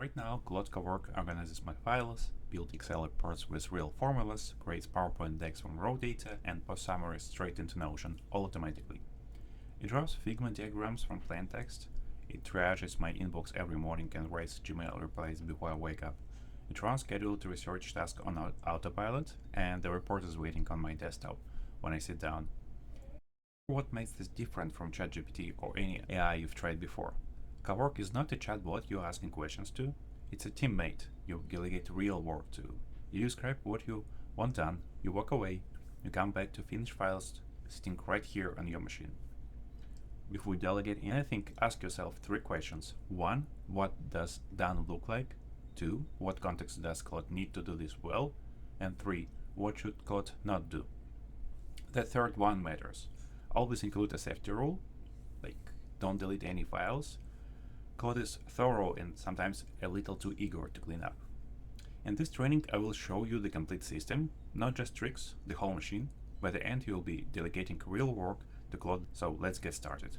Right now, Claude Cowork organizes my files, builds Excel reports with real formulas, creates PowerPoint decks from raw data, and posts summaries straight into Notion, all automatically. It draws Figma diagrams from plain text. It triages my inbox every morning and writes Gmail replies before I wake up. It runs scheduled research tasks on autopilot, and the report is waiting on my desktop when I sit down. What makes this different from ChatGPT or any AI you've tried before? Cowork is not a chatbot you're asking questions to. It's a teammate you delegate real work to. You describe what you want done, you walk away, you come back to finish files sitting right here on your machine. Before you delegate anything, ask yourself 3 questions. 1. What does done look like? 2. What context does Claude need to do this well? And 3. What should Claude not do? The third one matters. Always include a safety rule, like don't delete any files. Claude is thorough and sometimes a little too eager to clean up. In this training, I will show you the complete system, not just tricks, the whole machine. By the end, you'll be delegating real work to Claude, so let's get started.